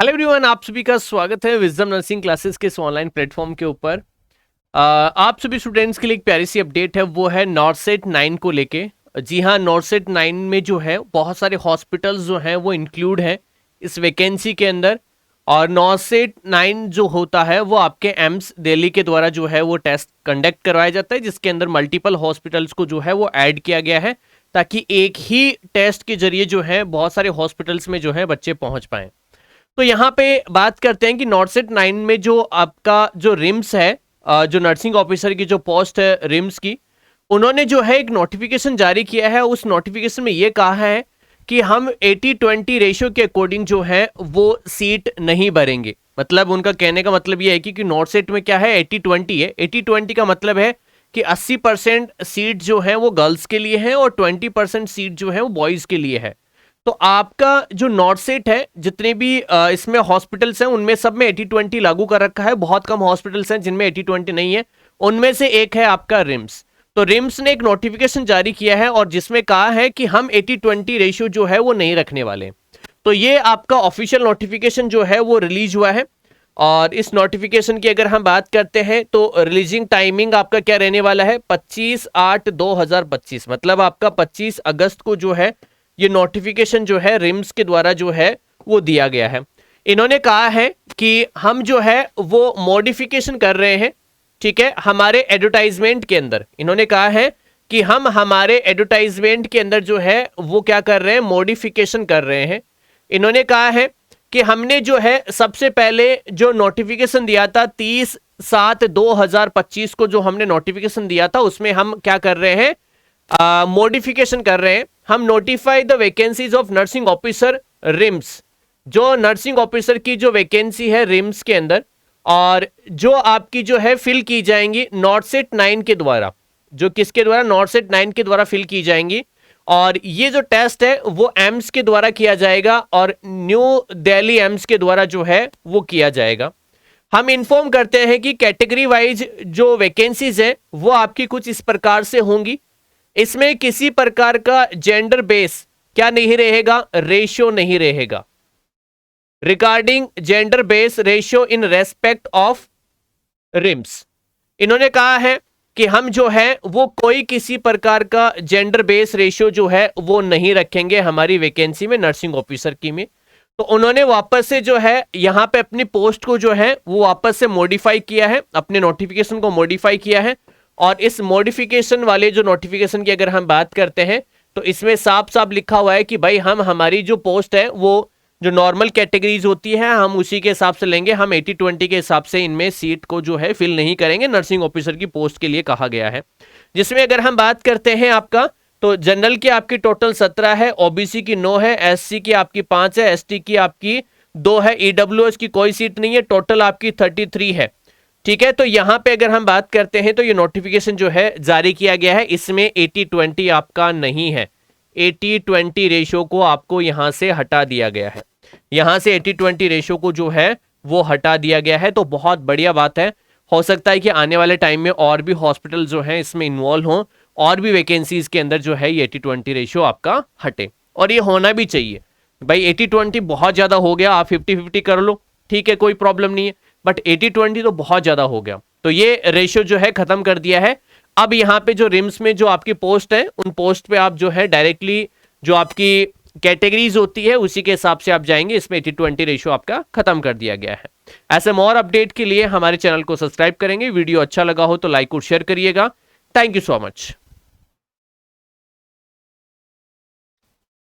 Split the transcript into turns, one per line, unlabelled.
Hello everyone, आप सभी का स्वागत है विजडम नर्सिंग क्लासेस के इस ऑनलाइन प्लेटफॉर्म के ऊपर। आप सभी स्टूडेंट्स के लिए एक प्यारी सी अपडेट है, वो है नॉर्सेट 9 को लेके। जी हाँ, नॉर्सेट 9 में जो है बहुत सारे हॉस्पिटल्स जो हैं वो इंक्लूड हैं इस वैकेंसी के अंदर। और नॉर्सेट 9 जो होता है वो आपके एम्स दिल्ली के द्वारा जो है वो टेस्ट कंडक्ट करवाया जाता है, जिसके अंदर मल्टीपल हॉस्पिटल्स को जो है वो ऐड किया गया है, ताकि एक ही टेस्ट के जरिए जो है बहुत सारे हॉस्पिटल्स में जो है बच्चे पहुंच पाएं। तो यहाँ पे बात करते हैं कि नॉर्सेट 9 में जो आपका जो रिम्स है, जो नर्सिंग ऑफिसर की जो पोस्ट है रिम्स की, उन्होंने जो है एक नोटिफिकेशन जारी किया है। उस नोटिफिकेशन में ये कहा है कि हम 80-20 रेशियो के अकॉर्डिंग जो है वो सीट नहीं भरेंगे। मतलब उनका कहने का मतलब ये है कि नॉर्सेट में क्या है, 80-20 है। 80-20 का मतलब है कि 80% सीट जो है वो गर्ल्स के लिए है और 20% सीट जो है वो बॉयज के लिए है। तो आपका जो नॉर्सेट है, जितने भी इसमें हॉस्पिटल्स हैं उनमें सब में 80-20 लागू कर रखा है। बहुत कम हॉस्पिटल्स हैं जिनमें 80-20 नहीं है, उनमें से एक है आपका रिम्स। तो रिम्स ने एक नोटिफिकेशन जारी किया है और जिसमें कहा है कि हम 80-20 रेशियो जो है वो नहीं रखने वाले। तो ये आपका ऑफिशियल नोटिफिकेशन जो है वो रिलीज हुआ है। और इस नोटिफिकेशन की अगर हम बात करते हैं तो रिलीजिंग टाइमिंग आपका क्या रहने वाला है, 25/8/2025, मतलब आपका 25 अगस्त को जो है ये नोटिफिकेशन जो है रिम्स के द्वारा जो है वो दिया गया है। इन्होंने कहा है कि हम जो है वो मॉडिफिकेशन कर रहे हैं, ठीक है, हमारे एडवर्टाइजमेंट के अंदर। इन्होंने कहा है कि हम हमारे एडवर्टाइजमेंट के अंदर जो है वो क्या कर रहे हैं, मॉडिफिकेशन कर रहे हैं। इन्होंने कहा है कि हमने जो है सबसे पहले जो नोटिफिकेशन दिया था 30/7/2025 को, जो हमने नोटिफिकेशन दिया था उसमें हम क्या कर रहे हैं, मॉडिफिकेशन कर रहे हैं। हम notify the vacancies of nursing officer RIMS, जो नर्सिंग ऑफिसर की जो वैकेंसी है रिम्स के अंदर, और जो आपकी जो है फिल की जाएंगी नॉर्सेट 9 के द्वारा। जो किसके द्वारा, नॉर्सेट 9 के द्वारा फिल की जाएंगी। और ये जो टेस्ट है वो एम्स के द्वारा किया जाएगा और न्यू दिल्ली एम्स के द्वारा जो है वो किया जाएगा। हम इन्फॉर्म करते हैं कि कैटेगरी वाइज जो वैकेंसीज है वो आपकी कुछ इस प्रकार से होंगी। इसमें किसी प्रकार का जेंडर बेस क्या नहीं रहेगा, रेशियो नहीं रहेगा। Regarding gender base ratio in respect of RIMS, इन्होंने कहा है कि हम जो है वो कोई किसी प्रकार का जेंडर बेस रेशियो जो है वो नहीं रखेंगे हमारी वैकेंसी में, नर्सिंग ऑफिसर की में। तो उन्होंने वापस से जो है यहाँ पे अपनी पोस्ट को जो है वो वापस से मॉडिफाई किया है, अपने नोटिफिकेशन को मॉडिफाई किया है। और इस मॉडिफिकेशन वाले जो नोटिफिकेशन की अगर हम बात करते हैं तो इसमें साफ साफ लिखा हुआ है कि भाई हम हमारी जो पोस्ट है वो जो नॉर्मल कैटेगरीज होती है हम उसी के हिसाब से लेंगे। हम 80-20 के हिसाब से इनमें सीट को जो है फिल नहीं करेंगे, नर्सिंग ऑफिसर की पोस्ट के लिए कहा गया है। जिसमें अगर हम बात करते हैं आपका, तो जनरल की आपकी टोटल 17 है, ओबीसी की 9 है, एससी की आपकी 5 है, एसटी की आपकी 2 है, ईडब्ल्यूएस की कोई सीट नहीं है, टोटल आपकी 33 है। ठीक है, तो यहां पे अगर हम बात करते हैं तो ये नोटिफिकेशन जो है जारी किया गया है, इसमें 80-20 आपका नहीं है। 80-20 रेशियो को आपको यहां से हटा दिया गया है। यहां से 80-20 रेशियो को जो है वो हटा दिया गया है, तो बहुत बढ़िया बात है। हो सकता है कि आने वाले टाइम में और भी हॉस्पिटल जो है इसमें इन्वॉल्व हों और भी वैकेंसीज के अंदर जो है ये 80-20 रेशियो आपका हटे, और ये होना भी चाहिए। भाई 80-20 बहुत ज्यादा हो गया, आप 50-50 कर लो, ठीक है, कोई प्रॉब्लम नहीं है, बट 80-20 तो बहुत ज्यादा हो गया। तो ये रेशियो जो है खत्म कर दिया है। अब यहाँ पे जो रिम्स में जो आपकी पोस्ट है उन पोस्ट पे आप जो है डायरेक्टली जो आपकी कैटेगरीज होती है उसी के हिसाब से आप जाएंगे। इसमें 80-20 रेशियो आपका खत्म कर दिया गया है। ऐसे मोर अपडेट के लिए हमारे चैनल को सब्सक्राइब करेंगे। वीडियो अच्छा लगा हो तो लाइक और शेयर करिएगा। Thank you so much.